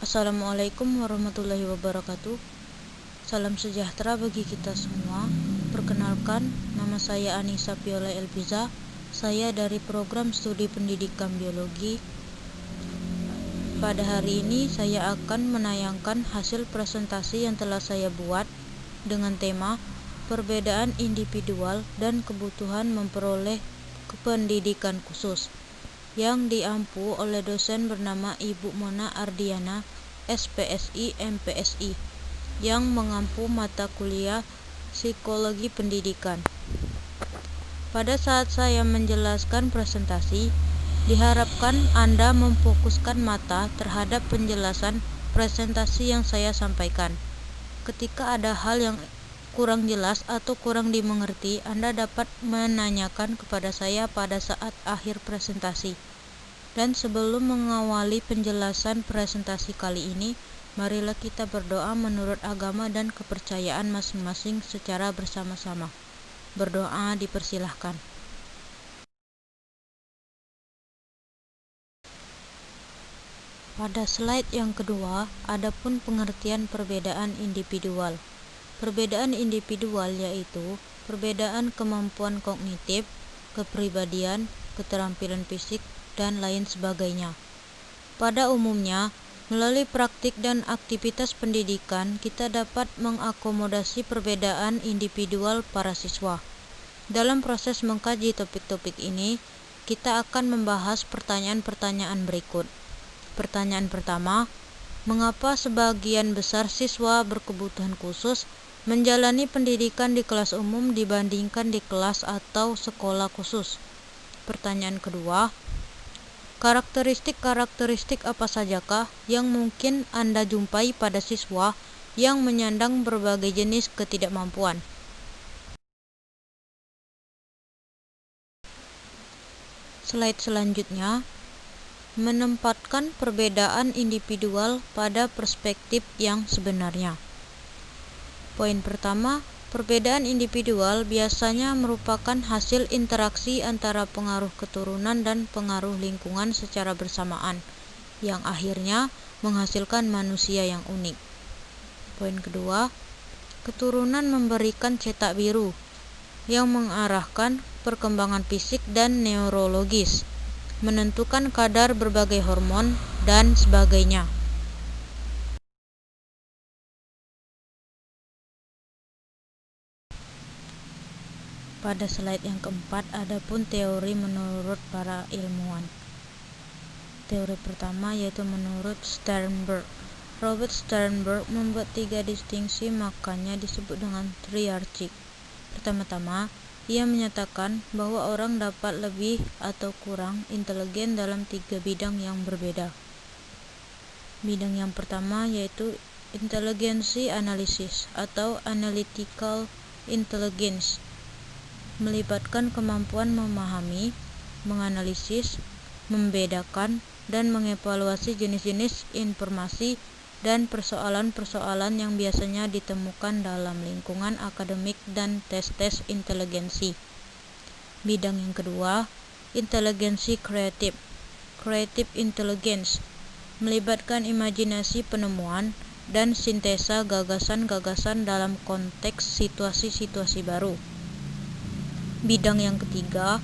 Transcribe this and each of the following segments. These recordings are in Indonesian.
Assalamualaikum warahmatullahi wabarakatuh. Salam sejahtera bagi kita semua. Perkenalkan, nama saya Anissa Viola Elviza. Saya dari program studi pendidikan biologi. Pada hari ini saya akan menayangkan hasil presentasi yang telah saya buat dengan tema perbedaan individual dan kebutuhan memperoleh pendidikan khusus, yang diampu oleh dosen bernama Ibu Mona Ardiana, SPSI MPSI, yang mengampu mata kuliah Psikologi Pendidikan. Pada saat saya menjelaskan presentasi, diharapkan Anda memfokuskan mata terhadap penjelasan presentasi yang saya sampaikan. Ketika ada hal yang kurang jelas atau kurang dimengerti, Anda dapat menanyakan kepada saya pada saat akhir presentasi. Dan sebelum mengawali penjelasan presentasi kali ini, marilah kita berdoa menurut agama dan kepercayaan masing-masing secara bersama-sama. Berdoa dipersilahkan. Pada slide yang kedua, adapun pengertian perbedaan individual. Perbedaan individual yaitu perbedaan kemampuan kognitif, kepribadian, keterampilan fisik, dan lain sebagainya. Pada umumnya, melalui praktik dan aktivitas pendidikan, kita dapat mengakomodasi perbedaan individual para siswa. Dalam proses mengkaji topik-topik ini, kita akan membahas pertanyaan-pertanyaan berikut. Pertanyaan pertama, mengapa sebagian besar siswa berkebutuhan khusus menjalani pendidikan di kelas umum dibandingkan di kelas atau sekolah khusus? Pertanyaan kedua, karakteristik-karakteristik apa sajakah yang mungkin Anda jumpai pada siswa yang menyandang berbagai jenis ketidakmampuan? Slide selanjutnya menempatkan perbedaan individual pada perspektif yang sebenarnya. Poin pertama, perbedaan individual biasanya merupakan hasil interaksi antara pengaruh keturunan dan pengaruh lingkungan secara bersamaan, yang akhirnya menghasilkan manusia yang unik. Poin kedua, keturunan memberikan cetak biru yang mengarahkan perkembangan fisik dan neurologis, menentukan kadar berbagai hormon, dan sebagainya. Pada slide yang keempat, adapun teori menurut para ilmuwan. Teori pertama yaitu menurut Sternberg. Robert Sternberg membuat 3 distingsi, makanya disebut dengan triarchik. Pertama-tama, ia menyatakan bahwa orang dapat lebih atau kurang inteligen dalam 3 bidang yang berbeda. Bidang yang pertama yaitu inteligensi analisis atau analytical intelligence, melibatkan kemampuan memahami, menganalisis, membedakan, dan mengevaluasi jenis-jenis informasi dan persoalan-persoalan yang biasanya ditemukan dalam lingkungan akademik dan tes-tes inteligensi. Bidang yang kedua, inteligensi kreatif, creative intelligence, melibatkan imajinasi penemuan dan sintesa gagasan-gagasan dalam konteks situasi-situasi baru. Bidang yang ketiga,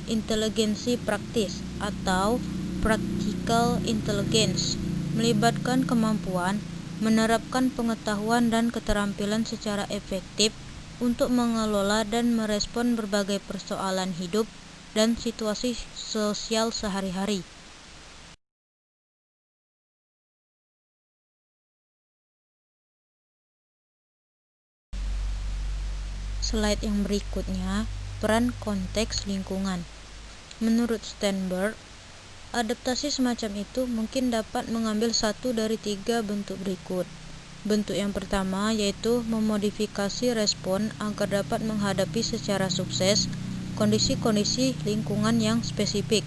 inteligensi praktis atau practical intelligence, melibatkan kemampuan menerapkan pengetahuan dan keterampilan secara efektif untuk mengelola dan merespon berbagai persoalan hidup dan situasi sosial sehari-hari. Slide yang berikutnya, peran konteks lingkungan. Menurut Sternberg, adaptasi semacam itu mungkin dapat mengambil 1 dari 3 bentuk berikut. Bentuk yang pertama yaitu memodifikasi respon agar dapat menghadapi secara sukses kondisi-kondisi lingkungan yang spesifik.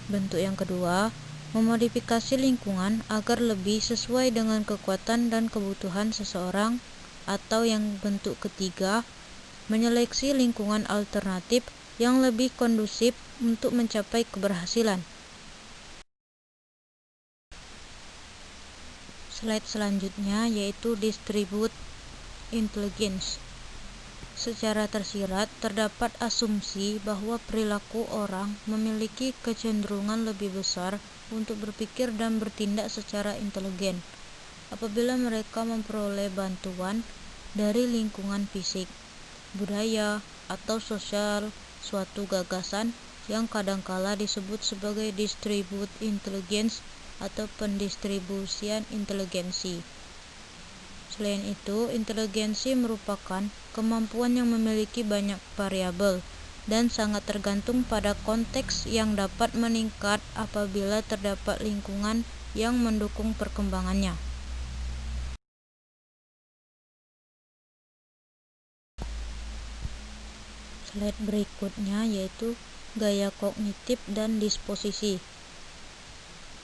Bentuk yang kedua, memodifikasi lingkungan agar lebih sesuai dengan kekuatan dan kebutuhan seseorang. Atau yang bentuk ketiga, menyeleksi lingkungan alternatif yang lebih kondusif untuk mencapai keberhasilan. Slide selanjutnya yaitu distribute intelligence. Secara tersirat, terdapat asumsi bahwa perilaku orang memiliki kecenderungan lebih besar untuk berpikir dan bertindak secara inteligen apabila mereka memperoleh bantuan dari lingkungan fisik, budaya, atau sosial suatu gagasan yang kadangkala disebut sebagai distribute intelligence atau pendistribusian inteligensi. Selain itu, inteligensi merupakan kemampuan yang memiliki banyak variabel dan sangat tergantung pada konteks yang dapat meningkat apabila terdapat lingkungan yang mendukung perkembangannya. Slide berikutnya yaitu gaya kognitif dan disposisi.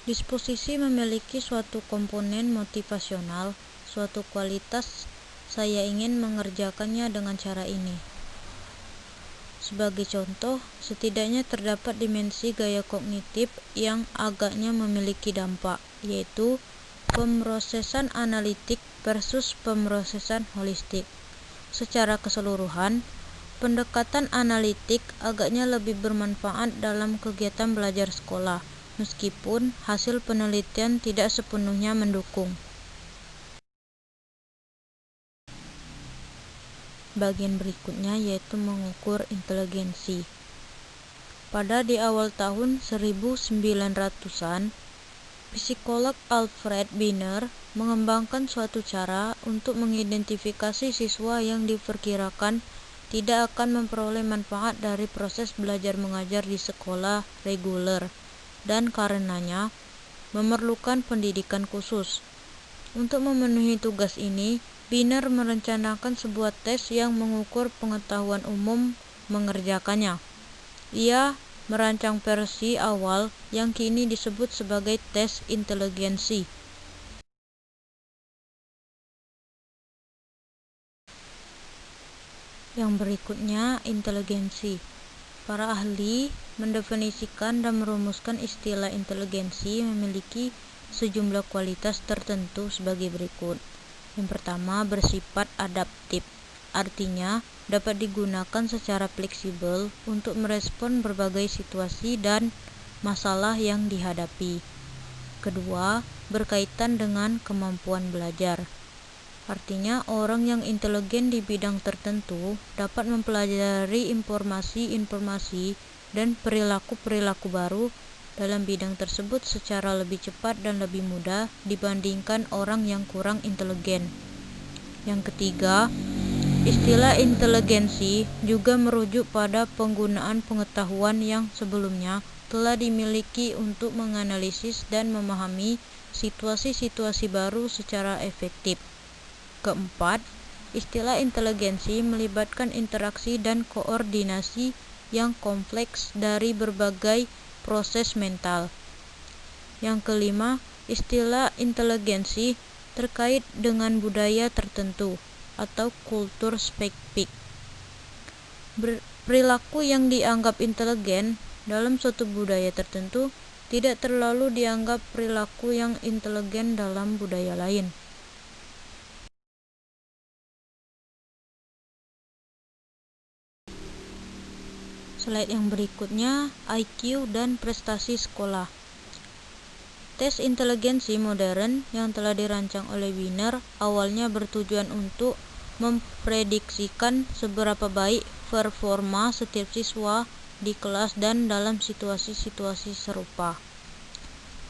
Disposisi memiliki suatu komponen motivasional, suatu kualitas saya ingin mengerjakannya dengan cara ini. Sebagai contoh, setidaknya terdapat dimensi gaya kognitif yang agaknya memiliki dampak, yaitu pemrosesan analitik versus pemrosesan holistik. Secara keseluruhan, pendekatan analitik agaknya lebih bermanfaat dalam kegiatan belajar sekolah, meskipun hasil penelitian tidak sepenuhnya mendukung. Bagian berikutnya yaitu mengukur inteligensi. Pada di awal tahun 1900-an, psikolog Alfred Binet mengembangkan suatu cara untuk mengidentifikasi siswa yang diperkirakan tidak akan memperoleh manfaat dari proses belajar mengajar di sekolah reguler dan karenanya memerlukan pendidikan khusus. Untuk memenuhi tugas ini, Binet merencanakan sebuah tes yang mengukur pengetahuan umum mengerjakannya. Ia merancang versi awal yang kini disebut sebagai tes inteligensi. Yang berikutnya, inteligensi. Para ahli mendefinisikan dan merumuskan istilah inteligensi memiliki sejumlah kualitas tertentu sebagai berikut. Yang pertama, bersifat adaptif, artinya dapat digunakan secara fleksibel untuk merespon berbagai situasi dan masalah yang dihadapi. Kedua, berkaitan dengan kemampuan belajar. Artinya, orang yang inteligen di bidang tertentu dapat mempelajari informasi-informasi dan perilaku-perilaku baru dalam bidang tersebut secara lebih cepat dan lebih mudah dibandingkan orang yang kurang inteligen. Yang ketiga, istilah inteligensi juga merujuk pada penggunaan pengetahuan yang sebelumnya telah dimiliki untuk menganalisis dan memahami situasi-situasi baru secara efektif. Keempat, istilah inteligensi melibatkan interaksi dan koordinasi yang kompleks dari berbagai proses mental. Yang kelima, istilah inteligensi terkait dengan budaya tertentu atau kultur spesifik. Perilaku yang dianggap inteligen dalam suatu budaya tertentu tidak terlalu dianggap perilaku yang inteligen dalam budaya lain. Slide yang berikutnya, IQ dan prestasi sekolah. Tes inteligensi modern yang telah dirancang oleh Binet awalnya bertujuan untuk memprediksikan seberapa baik performa setiap siswa di kelas dan dalam situasi-situasi serupa.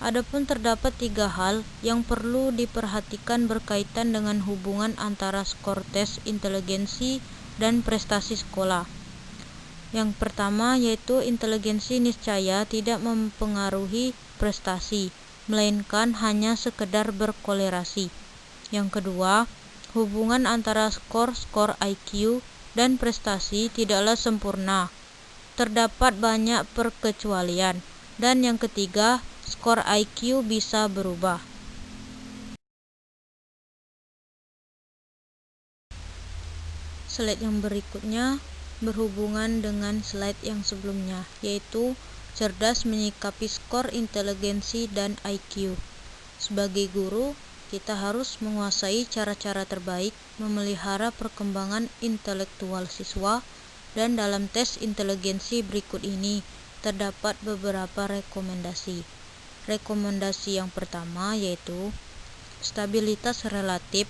Adapun terdapat 3 hal yang perlu diperhatikan berkaitan dengan hubungan antara skor tes inteligensi dan prestasi sekolah. Yang pertama yaitu inteligensi niscaya tidak mempengaruhi prestasi, melainkan hanya sekedar berkolerasi. Yang kedua, hubungan antara skor IQ dan prestasi tidaklah sempurna. Terdapat banyak perkecualian. Dan yang ketiga, skor IQ bisa berubah. Slide yang berikutnya berhubungan dengan slide yang sebelumnya, yaitu cerdas menyikapi skor inteligensi dan IQ. Sebagai guru, kita harus menguasai cara-cara terbaik memelihara perkembangan intelektual siswa, dan dalam tes inteligensi berikut ini terdapat beberapa rekomendasi. Rekomendasi yang pertama yaitu stabilitas relatif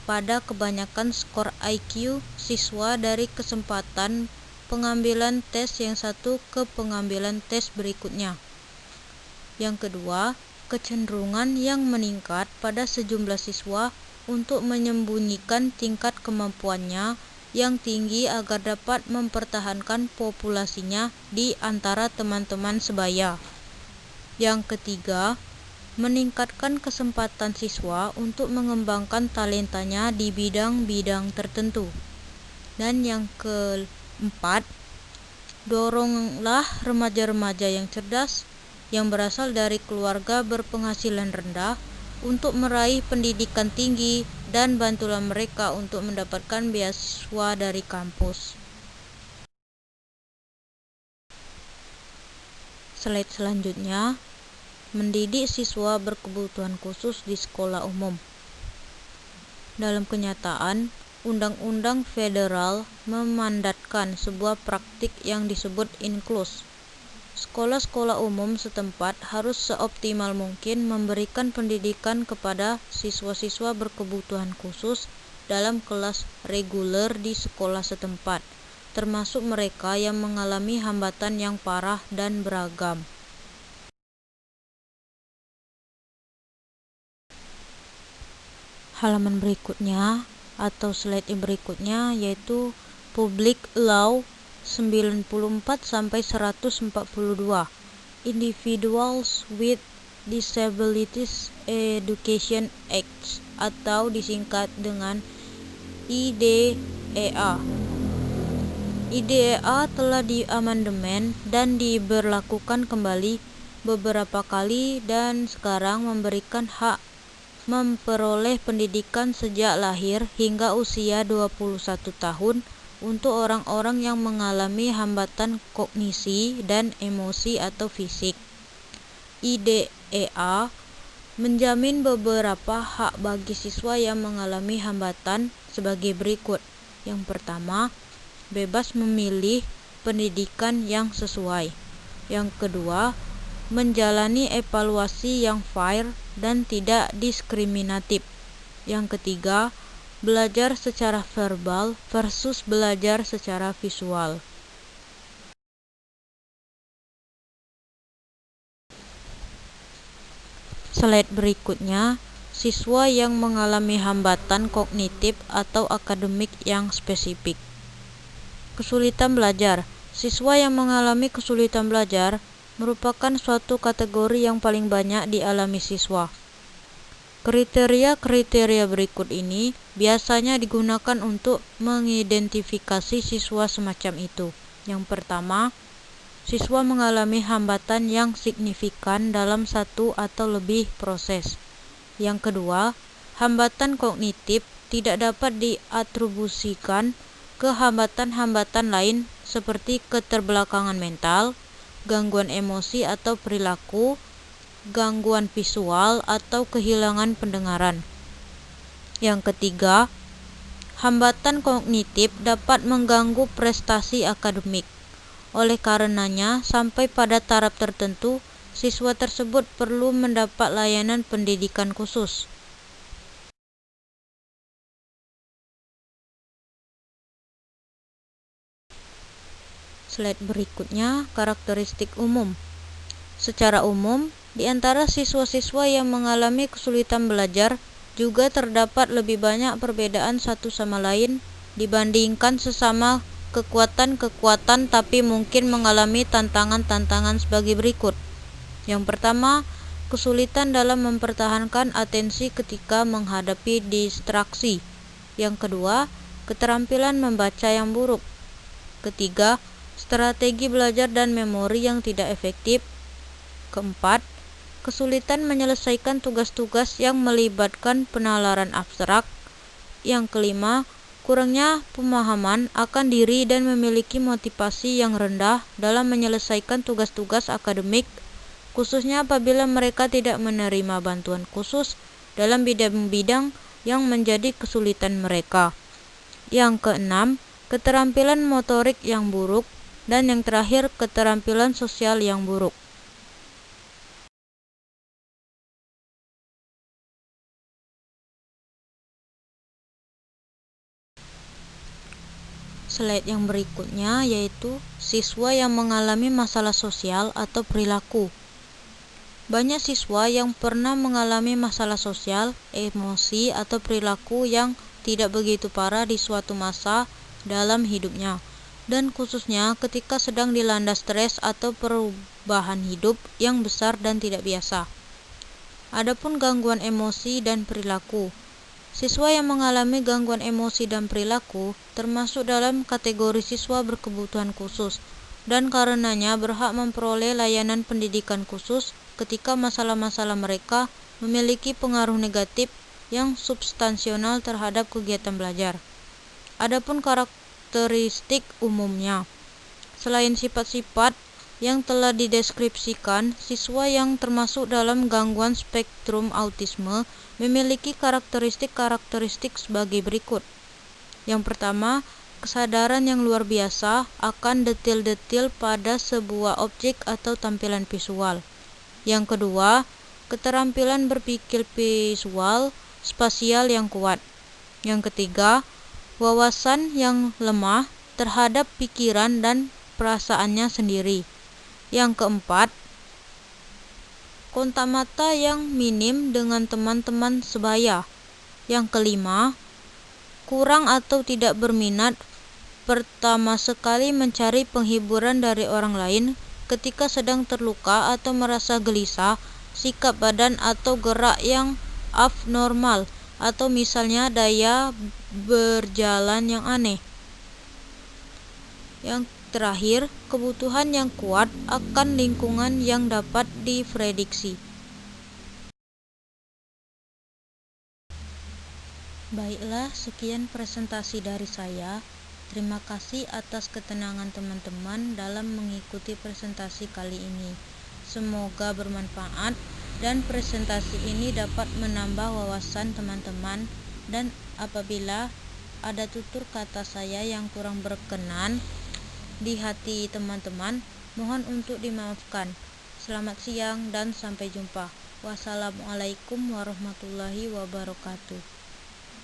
pada kebanyakan skor IQ siswa dari kesempatan pengambilan tes yang satu ke pengambilan tes berikutnya. Yang kedua, kecenderungan yang meningkat pada sejumlah siswa untuk menyembunyikan tingkat kemampuannya yang tinggi agar dapat mempertahankan populasinya di antara teman-teman sebaya. Yang ketiga, meningkatkan kesempatan siswa untuk mengembangkan talentanya di bidang-bidang tertentu. Dan yang keempat, doronglah remaja-remaja yang cerdas yang berasal dari keluarga berpenghasilan rendah untuk meraih pendidikan tinggi, dan bantulah mereka untuk mendapatkan beasiswa dari kampus. Slide selanjutnya, mendidik siswa berkebutuhan khusus di sekolah umum. Dalam kenyataan, undang-undang federal memandatkan sebuah praktik yang disebut inklus. Sekolah-sekolah umum setempat harus seoptimal mungkin memberikan pendidikan kepada siswa-siswa berkebutuhan khusus dalam kelas reguler di sekolah setempat, termasuk mereka yang mengalami hambatan yang parah dan beragam. Halaman berikutnya atau slide berikutnya yaitu Public Law 94-142 Individuals with Disabilities Education Act atau disingkat dengan IDEA. IDEA telah diamandemen dan diberlakukan kembali beberapa kali dan sekarang memberikan hak memperoleh pendidikan sejak lahir hingga usia 21 tahun untuk orang-orang yang mengalami hambatan kognisi dan emosi atau fisik. IDEA menjamin beberapa hak bagi siswa yang mengalami hambatan sebagai berikut. Yang pertama, bebas memilih pendidikan yang sesuai. Yang kedua, menjalani evaluasi yang fair dan tidak diskriminatif. Yang ketiga, belajar secara verbal versus belajar secara visual. Slide berikutnya, siswa yang mengalami hambatan kognitif atau akademik yang spesifik. Kesulitan belajar. Siswa yang mengalami kesulitan belajar merupakan suatu kategori yang paling banyak dialami siswa. Kriteria-kriteria berikut ini biasanya digunakan untuk mengidentifikasi siswa semacam itu. Yang pertama, siswa mengalami hambatan yang signifikan dalam satu atau lebih proses. Yang kedua, hambatan kognitif tidak dapat diatribusikan ke hambatan-hambatan lain seperti keterbelakangan mental, gangguan emosi atau perilaku, gangguan visual atau kehilangan pendengaran. Yang ketiga, hambatan kognitif dapat mengganggu prestasi akademik. Oleh karenanya, sampai pada taraf tertentu, siswa tersebut perlu mendapat layanan pendidikan khusus. Slide berikutnya, karakteristik umum. Secara umum, di antara siswa-siswa yang mengalami kesulitan belajar juga terdapat lebih banyak perbedaan satu sama lain dibandingkan sesama kekuatan-kekuatan, tapi mungkin mengalami tantangan-tantangan sebagai berikut. Yang pertama, kesulitan dalam mempertahankan atensi ketika menghadapi distraksi. Yang kedua, keterampilan membaca yang buruk. Ketiga, strategi belajar dan memori yang tidak efektif. Keempat, kesulitan menyelesaikan tugas-tugas yang melibatkan penalaran abstrak. Yang kelima, kurangnya pemahaman akan diri dan memiliki motivasi yang rendah dalam menyelesaikan tugas-tugas akademik, khususnya apabila mereka tidak menerima bantuan khusus dalam bidang-bidang yang menjadi kesulitan mereka. Yang keenam, keterampilan motorik yang buruk, dan yang terakhir, keterampilan sosial yang buruk. Slide yang berikutnya yaitu siswa yang mengalami masalah sosial atau perilaku. Banyak siswa yang pernah mengalami masalah sosial, emosi, atau perilaku yang tidak begitu parah di suatu masa dalam hidupnya, dan khususnya ketika sedang dilanda stres atau perubahan hidup yang besar dan tidak biasa. Adapun gangguan emosi dan perilaku. Siswa yang mengalami gangguan emosi dan perilaku termasuk dalam kategori siswa berkebutuhan khusus dan karenanya berhak memperoleh layanan pendidikan khusus ketika masalah-masalah mereka memiliki pengaruh negatif yang substansial terhadap kegiatan belajar. Adapun karakteristik umumnya, selain sifat-sifat yang telah dideskripsikan, siswa yang termasuk dalam gangguan spektrum autisme memiliki karakteristik-karakteristik sebagai berikut. Yang pertama, kesadaran yang luar biasa akan detil-detil pada sebuah objek atau tampilan visual. Yang kedua, keterampilan berpikir visual spasial yang kuat. Yang ketiga, wawasan yang lemah terhadap pikiran dan perasaannya sendiri. Yang keempat, kontak mata yang minim dengan teman-teman sebaya. Yang kelima, kurang atau tidak berminat pertama sekali mencari penghiburan dari orang lain ketika sedang terluka atau merasa gelisah, sikap badan atau gerak yang abnormal, atau misalnya daya berjalan yang aneh. Yang terakhir, kebutuhan yang kuat akan lingkungan yang dapat diprediksi. Baiklah, sekian presentasi dari saya. Terima kasih atas ketenangan teman-teman dalam mengikuti presentasi kali ini. Semoga bermanfaat dan presentasi ini dapat menambah wawasan teman-teman, dan apabila ada tutur kata saya yang kurang berkenan di hati teman-teman, mohon untuk dimaafkan. Selamat siang dan sampai jumpa. Wassalamualaikum warahmatullahi wabarakatuh.